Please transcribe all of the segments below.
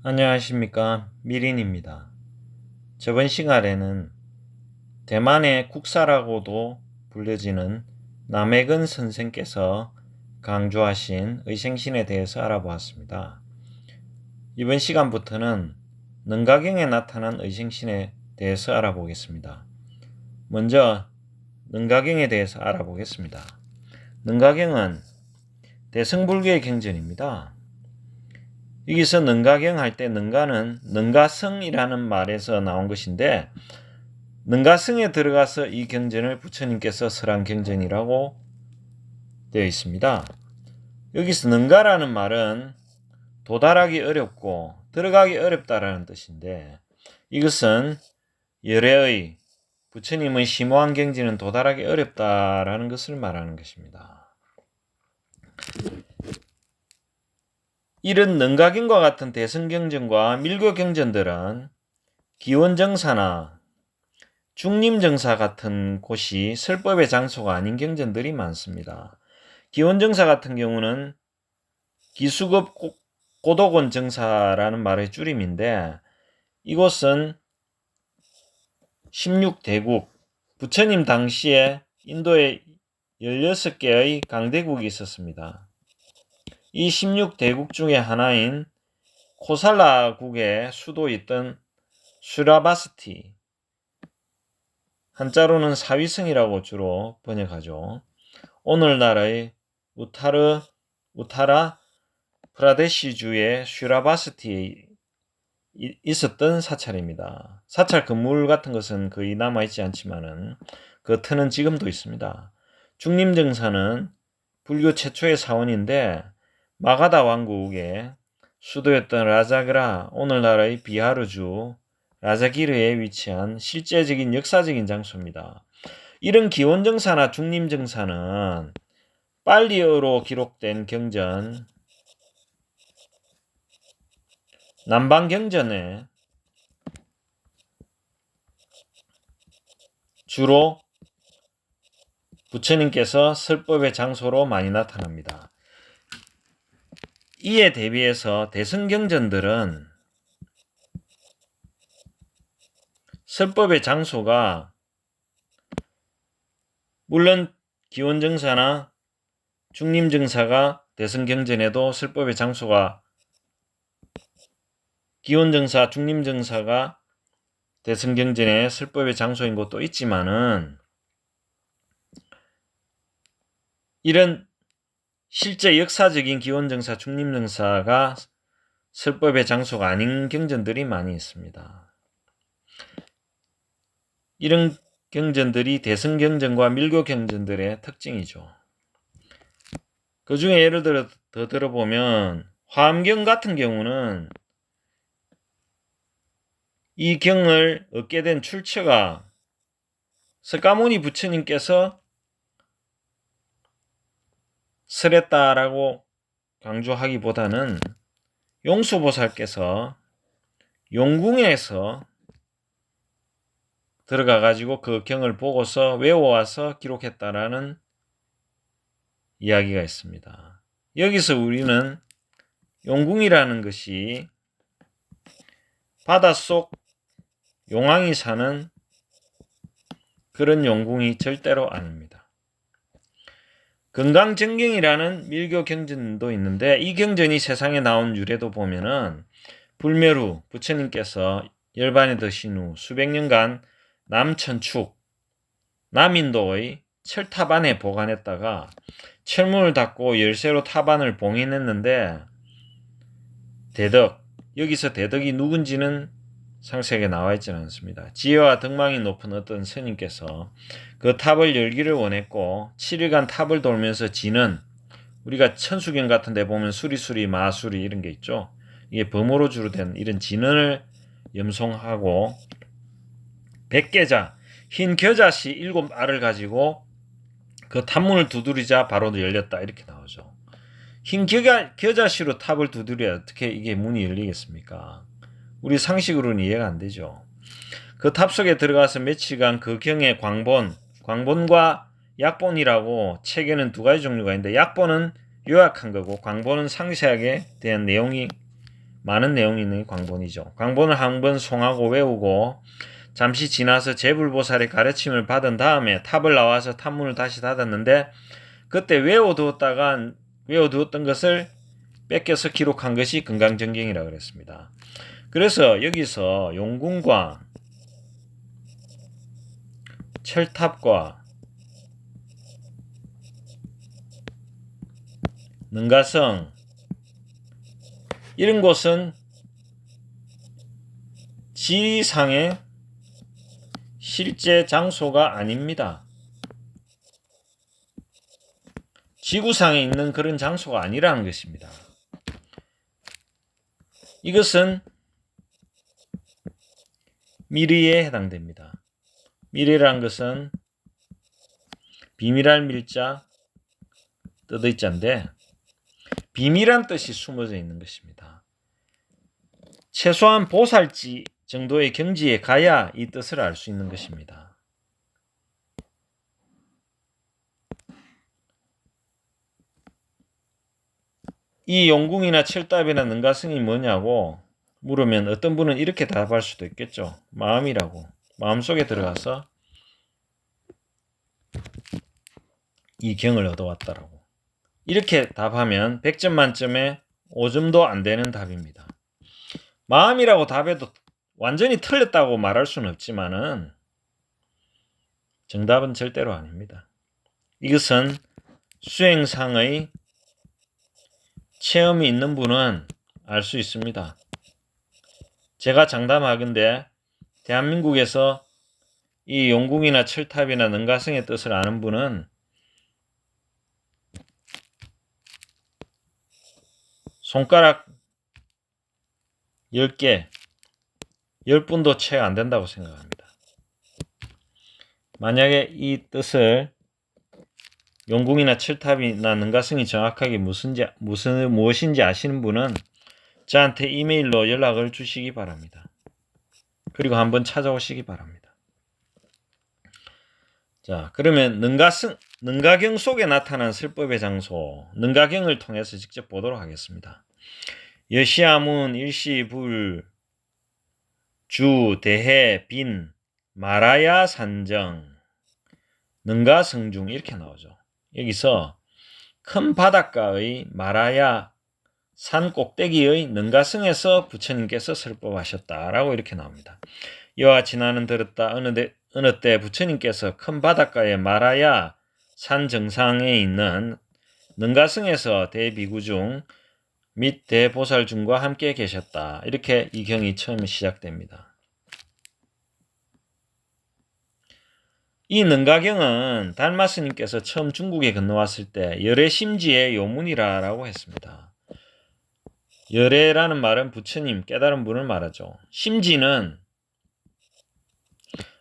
안녕하십니까, 미린입니다. 저번 시간에는 대만의 국사라고도 불려지는 남해근 선생께서 강조하신 의생신에 대해서 알아보았습니다. 이번 시간부터는 능가경에 나타난 의생신에 대해서 알아보겠습니다. 먼저 능가경에 대해서 알아보겠습니다. 능가경은 대승불교의 경전입니다. 여기서 능가경 할 때 능가는 능가성이라는 말에서 나온 것인데, 능가성에 들어가서 이 경전을 부처님께서 설한 경전이라고 되어 있습니다. 여기서 능가라는 말은 도달하기 어렵고 들어가기 어렵다라는 뜻인데, 이것은 열애의 부처님의 심오한 경지는 도달하기 어렵다라는 것을 말하는 것입니다. 이런 능가경과 같은 대승경전과 밀교경전들은 기원정사나 중림정사 같은 곳이 설법의 장소가 아닌 경전들이 많습니다. 기원정사 같은 경우는 기수급 고도곤 정사라는 말의 줄임인데, 이곳은 16대국, 부처님 당시에 인도에 16개의 강대국이 있었습니다. 이 16대국 중에 하나인 코살라국의 수도였던 슈라바스티, 한자로는 사위성이라고 주로 번역하죠. 오늘날의 우타라 프라데시주의 슈라바스티에 있었던 사찰입니다. 사찰 건물 같은 것은 거의 남아있지 않지만은 그 터는 지금도 있습니다. 중림정사는 불교 최초의 사원인데, 마가다 왕국의 수도였던 라자그라, 오늘날의 비하르주 라자기르에 위치한 실제적인 역사적인 장소입니다. 이런 기원정사나 중림정사는 빨리어로 기록된 경전, 남방경전에 주로 부처님께서 설법의 장소로 많이 나타납니다. 이에 대비해서 대승경전들은 설법의 장소가 물론 기원정사나 중림정사가 대승경전에도 설법의 장소가, 기원정사, 중림정사가 대승경전의 설법의 장소인 곳도 있지만은, 이런 실제 역사적인 기원정사, 중림정사가 설법의 장소가 아닌 경전들이 많이 있습니다. 이런 경전들이 대승경전과 밀교경전들의 특징이죠. 그 중에 예를 들어 더 들어보면 화엄경 같은 경우는 이 경을 얻게 된 출처가 석가모니 부처님께서 설했다라고 강조하기보다는 용수보살께서 용궁에서 들어가 가지고 그 경을 보고서 외워와서 기록했다라는 이야기가 있습니다. 여기서 우리는 용궁이라는 것이 바닷속 용왕이 사는 그런 용궁이 절대로 아닙니다. 건강정경이라는 밀교 경전도 있는데 이 경전이 세상에 나온 유래도 보면은 불멸 후 부처님께서 열반에 드신 후 수백 년간 남천축 남인도의 철탑안에 보관했다가 철문을 닫고 열쇠로 탑안을 봉인했는데 대덕, 여기서 대덕이 누군지는 상세하게 나와 있지는 않습니다. 지혜와 덕망이 높은 어떤 스님께서 그 탑을 열기를 원했고 7일간 탑을 돌면서 지는, 우리가 천수경 같은 데 보면 수리수리 마수리 이런 게 있죠. 이게 범어로 주로 된 이런 진언을 염송하고 백계자, 흰 겨자씨 7알을 가지고 그 탑문을 두드리자 바로 열렸다 이렇게 나오죠. 흰 겨자씨로 탑을 두드려야 어떻게 이게 문이 열리겠습니까? 우리 상식으로는 이해가 안 되죠. 그 탑 속에 들어가서 며칠간 그 경의 광본과 약본이라고 책에는 두 가지 종류가 있는데 약본은 요약한 거고 광본은 상세하게 대한 내용이 많은 내용이 있는 광본이죠. 광본을 한번 송하고 외우고 잠시 지나서 제불보살의 가르침을 받은 다음에 탑을 나와서 탑문을 다시 닫았는데 그때 외워두었던 것을 뺏겨서 기록한 것이 건강정경이라고 그랬습니다. 그래서 여기서 용궁과 철탑과 능가성 이런 곳은 지리상의 실제 장소가 아닙니다. 지구상에 있는 그런 장소가 아니라는 것입니다. 이것은 미리에 해당됩니다. 미리라는 것은 비밀할 밀자 뜻의자인데 비밀한 뜻이 숨어져 있는 것입니다. 최소한 보살지 정도의 경지에 가야 이 뜻을 알 수 있는 것입니다. 이 용궁이나 철답이나 능가성이 뭐냐고 물으면 어떤 분은 이렇게 답할 수도 있겠죠. 마음이라고. 마음속에 들어가서 이 경을 얻어왔다라고. 이렇게 답하면 100점 만점에 5점도 안 되는 답입니다. 마음이라고 답해도 완전히 틀렸다고 말할 수는 없지만은 정답은 절대로 아닙니다. 이것은 수행상의 체험이 있는 분은 알 수 있습니다. 제가 장담하건대 대한민국에서 이 용궁이나 철탑이나 능가성의 뜻을 아는 분은 손가락 10개, 10분도 채 안 된다고 생각합니다. 만약에 이 뜻을 용궁이나 철탑이나 능가성이 정확하게 무엇인지 아시는 분은 저한테 이메일로 연락을 주시기 바랍니다. 그리고 한번 찾아오시기 바랍니다. 자, 그러면 능가경 속에 나타난 설법의 장소, 능가경을 통해서 직접 보도록 하겠습니다. 여시아문, 일시불, 주, 대해, 빈, 마라야 산정, 능가성중 이렇게 나오죠. 여기서 큰 바닷가의 마라야 산 꼭대기의 능가성에서 부처님께서 설법하셨다라고 이렇게 나옵니다. 이와 같이 나는 들었다. 어느 때 부처님께서 큰 바닷가의 마라야 산 정상에 있는 능가성에서 대비구중 및 대보살중과 함께 계셨다. 이렇게 이 경이 처음 시작됩니다. 이 능가경은 달마 스님께서 처음 중국에 건너왔을 때 열애심지의 요문이라고 했습니다. 열애라는 말은 부처님, 깨달은 분을 말하죠. 심지는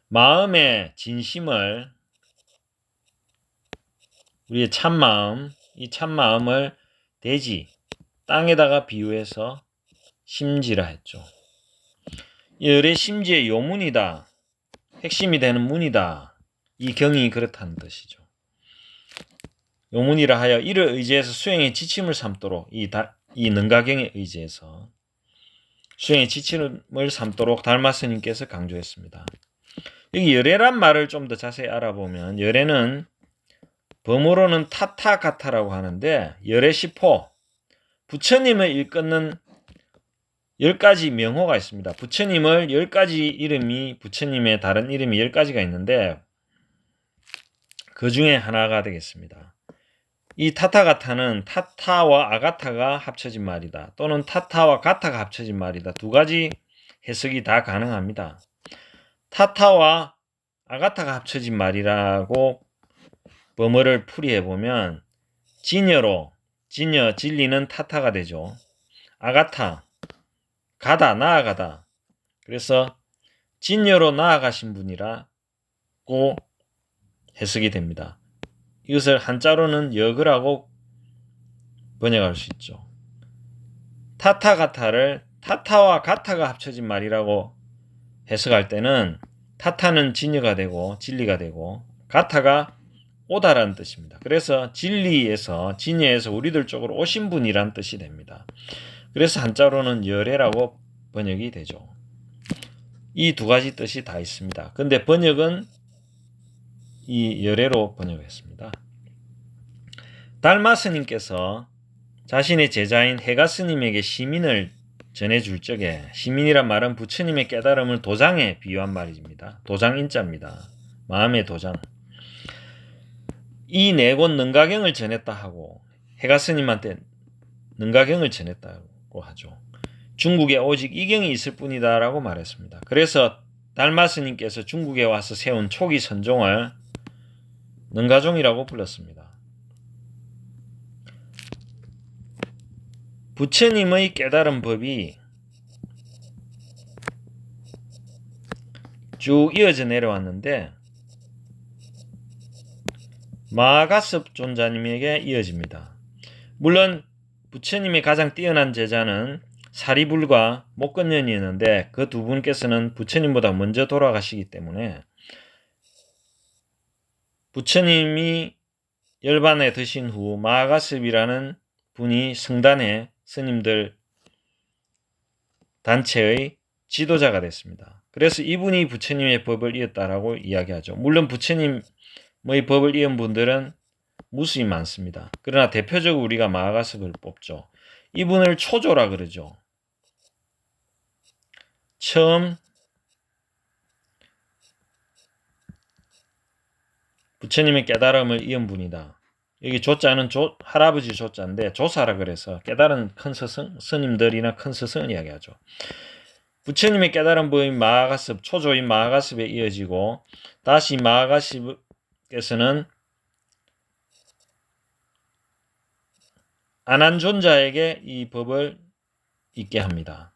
마음의 진심을, 우리의 참마음, 이 참마음을 대지, 땅에다가 비유해서 심지라 했죠. 열애심지의 요문이다. 핵심이 되는 문이다. 이 경이 그렇다는 뜻이죠. 요문이라 하여 이를 의지해서 수행의 지침을 삼도록 이 능가경에 의지해서 수행의 지침을 삼도록 달마 스님께서 강조했습니다. 여기 열애란 말을 좀 더 자세히 알아보면 열애는 범어로는 타타가타라고 하는데 열의 시포, 부처님을 일컫는 10가지 명호가 있습니다. 부처님을 10가지 이름이, 부처님의 다른 이름이 10가지가 있는데 그 중에 하나가 되겠습니다. 이 타타가타는 타타와 아가타가 합쳐진 말이다. 또는 타타와 가타가 합쳐진 말이다. 두 가지 해석이 다 가능합니다. 타타와 아가타가 합쳐진 말이라고 범어를 풀이해보면 진여로, 진여, 진리는 타타가 되죠. 아가타, 가다, 나아가다. 그래서 진여로 나아가신 분이라고 해석이 됩니다. 이것을 한자로는 역이라고 번역할 수 있죠. 타타가타를 타타와 가타가 합쳐진 말이라고 해석할 때는 타타는 진여가 되고 진리가 되고 가타가 오다라는 뜻입니다. 그래서 진리에서 진여에서 우리들 쪽으로 오신 분이란 뜻이 됩니다. 그래서 한자로는 열애라고 번역이 되죠. 이 두 가지 뜻이 다 있습니다. 근데 번역은 이 열애로 번역했습니다. 달마 스님께서 자신의 제자인 해가 스님에게 시민을 전해줄 적에, 시민이란 말은 부처님의 깨달음을 도장에 비유한 말입니다. 도장 인자입니다. 마음의 도장. 이 네 권 능가경을 전했다 하고, 해가 스님한테 능가경을 전했다고 하죠. 중국에 오직 이 경이 있을 뿐이다 라고 말했습니다. 그래서 달마 스님께서 중국에 와서 세운 초기 선종을 능가종이라고 불렀습니다. 부처님의 깨달은 법이 쭉 이어져 내려왔는데 마하가섭 존자님에게 이어집니다. 물론 부처님의 가장 뛰어난 제자는 사리불과 목건년이었는데 그 두 분께서는 부처님보다 먼저 돌아가시기 때문에 부처님이 열반에 드신 후 마하가섭이라는 분이 성단의 스님들 단체의 지도자가 됐습니다. 그래서 이분이 부처님의 법을 이었다라고 이야기하죠. 물론 부처님의 법을 이은 분들은 무수히 많습니다. 그러나 대표적으로 우리가 마하가섭을 뽑죠. 이분을 초조라 그러죠. 처음 부처님의 깨달음을 이은 분이다. 여기 조자는 할아버지 조자인데 조사라 그래서 깨달은 큰 스승, 스님들이나 큰 스승을 이야기하죠. 부처님의 깨달은 법인 마하가섭, 초조인 마하가섭에 이어지고 다시 마하가섭께서는 아난존자에게 이 법을 있게 합니다.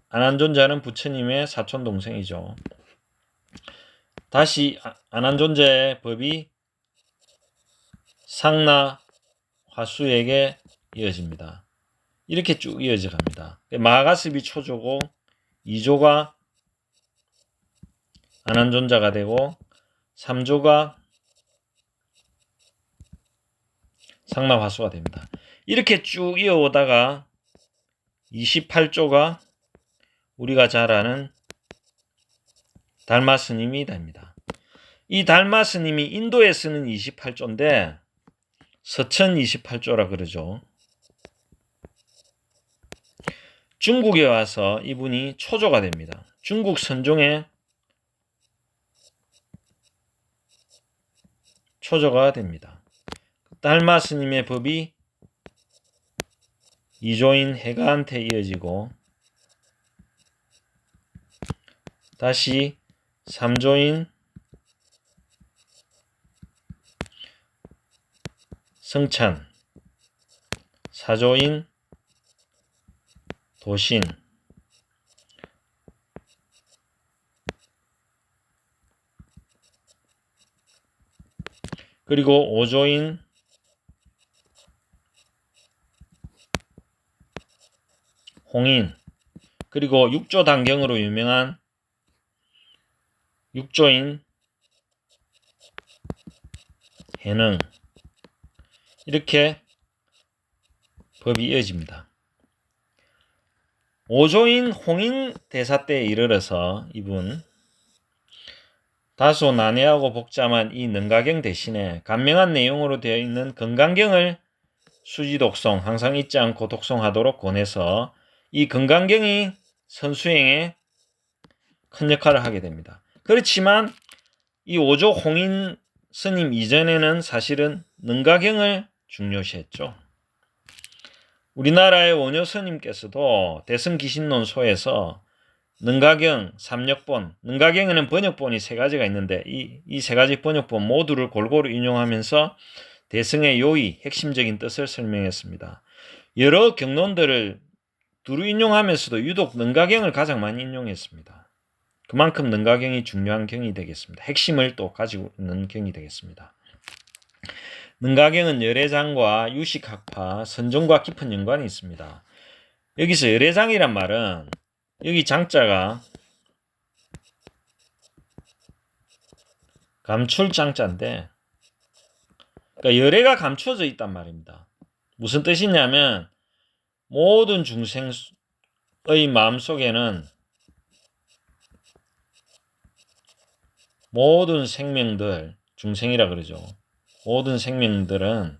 아난존자는 부처님의 사촌 동생이죠. 다시 아난존자의 법이 상나 화수에게 이어집니다. 이렇게 쭉 이어져 갑니다. 마하가섭이 초조고 2조가 아난존자가 되고 3조가 상나 화수가 됩니다. 이렇게 쭉 이어오다가 28조가 우리가 잘 아는 달마 스님이 됩니다. 이 달마 스님이 인도에 쓰는 28조인데 서천 28조라 그러죠. 중국에 와서 이분이 초조가 됩니다. 중국 선종의 초조가 됩니다. 달마 스님의 법이 2조인 해가한테 이어지고 다시 3조인 성찬, 4조인 도신, 그리고 5조인 홍인, 그리고 6조 단경으로 유명한 6조인 해능, 이렇게 법이 이어집니다. 5조인 홍인 대사 때에 이르러서 이분 다소 난해하고 복잡한 이 능가경 대신에 간명한 내용으로 되어 있는 건강경을 수지 독송, 항상 잊지 않고 독송하도록 권해서 이 건강경이 선수행에 큰 역할을 하게 됩니다. 그렇지만 이 오조 홍인 스님 이전에는 사실은 능가경을 중요시했죠. 우리나라의 원효 스님께서도 대승기신론소에서 능가경, 삼역본, 능가경에는 번역본이 세 가지가 있는데 이 세 가지 번역본 모두를 골고루 인용하면서 대승의 요의, 핵심적인 뜻을 설명했습니다. 여러 경론들을 두루 인용하면서도 유독 능가경을 가장 많이 인용했습니다. 그만큼 능가경이 중요한 경이 되겠습니다. 핵심을 또 가지고 있는 경이 되겠습니다. 능가경은 열애장과 유식학파, 선종과 깊은 연관이 있습니다. 여기서 열애장이란 말은 여기 장자가 감출 장자인데 그러니까 열애가 감춰져 있단 말입니다. 무슨 뜻이냐면 모든 중생의 마음속에는 모든 생명들, 중생이라 그러죠. 모든 생명들은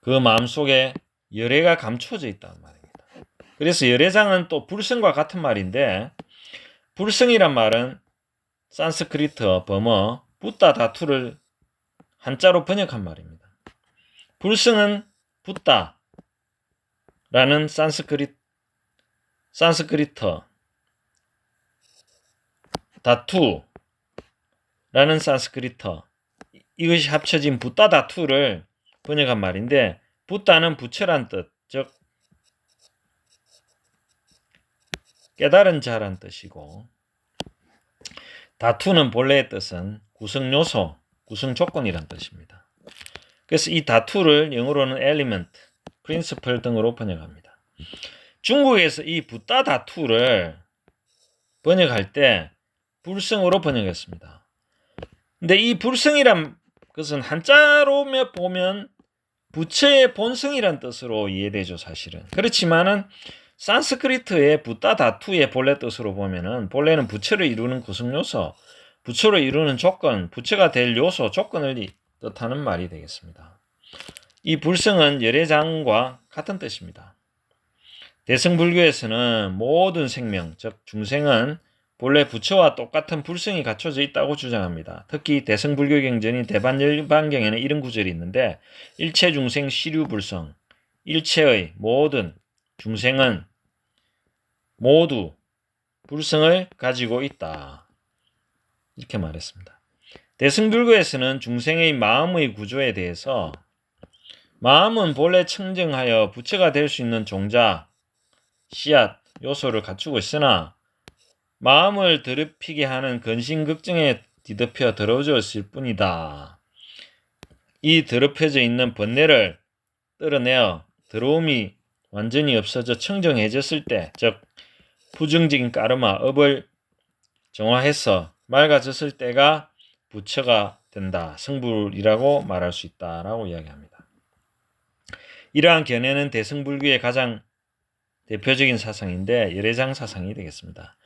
그 마음속에 열애가 감춰져 있단 말입니다. 그래서 열애장은 또 불성과 같은 말인데 불성이란 말은 산스크리트, 버머, 붓다 다투를 한자로 번역한 말입니다. 불성은 붓다라는 산스크리트, 다투라는 산스크리트, 이것이 합쳐진 붓다 다투를 번역한 말인데 붓다는 부처란 뜻, 즉 깨달은 자란 뜻이고 다투는 본래의 뜻은 구성요소, 구성조건이란 뜻입니다. 그래서 이 다투를 영어로는 element, principle 등으로 번역합니다. 중국에서 이 붓다 다투를 번역할 때 불성으로 번역했습니다. 근데 이 불성이란 것은 한자로 보면 부처의 본성이란 뜻으로 이해되죠, 사실은. 그렇지만은 산스크리트의 붓다 다투의 본래 뜻으로 보면은 본래는 부처를 이루는 구성요소, 부처를 이루는 조건, 부처가 될 요소, 조건을 뜻하는 말이 되겠습니다. 이 불성은 열애장과 같은 뜻입니다. 대승불교에서는 모든 생명, 즉 중생은 본래 부처와 똑같은 불성이 갖춰져 있다고 주장합니다. 특히 대승불교 경전인 대반열반경에는 이런 구절이 있는데 일체중생 시류불성, 일체의 모든 중생은 모두 불성을 가지고 있다. 이렇게 말했습니다. 대승불교에서는 중생의 마음의 구조에 대해서 마음은 본래 청정하여 부처가 될 수 있는 종자, 씨앗, 요소를 갖추고 있으나 마음을 더럽히게 하는 근심걱정에 뒤덮여 더러워졌을 뿐이다. 이 더럽혀져 있는 번뇌를 떨어내어 더러움이 완전히 없어져 청정해졌을 때, 즉 부정적인 까르마, 업을 정화해서 맑아졌을 때가 부처가 된다. 성불이라고 말할 수 있다라고 이야기합니다. 이러한 견해는 대승불교의 가장 대표적인 사상인데 열애장 사상이 되겠습니다.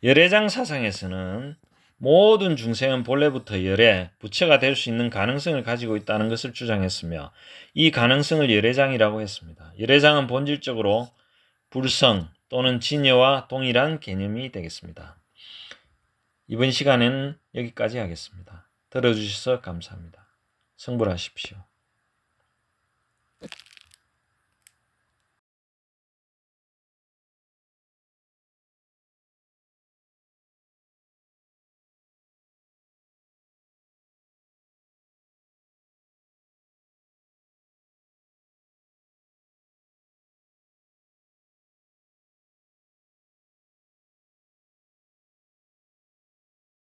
열애장 사상에서는 모든 중생은 본래부터 열애, 부처가 될 수 있는 가능성을 가지고 있다는 것을 주장했으며 이 가능성을 열애장이라고 했습니다. 열애장은 본질적으로 불성 또는 진여와 동일한 개념이 되겠습니다. 이번 시간에는 여기까지 하겠습니다. 들어주셔서 감사합니다. 성불하십시오.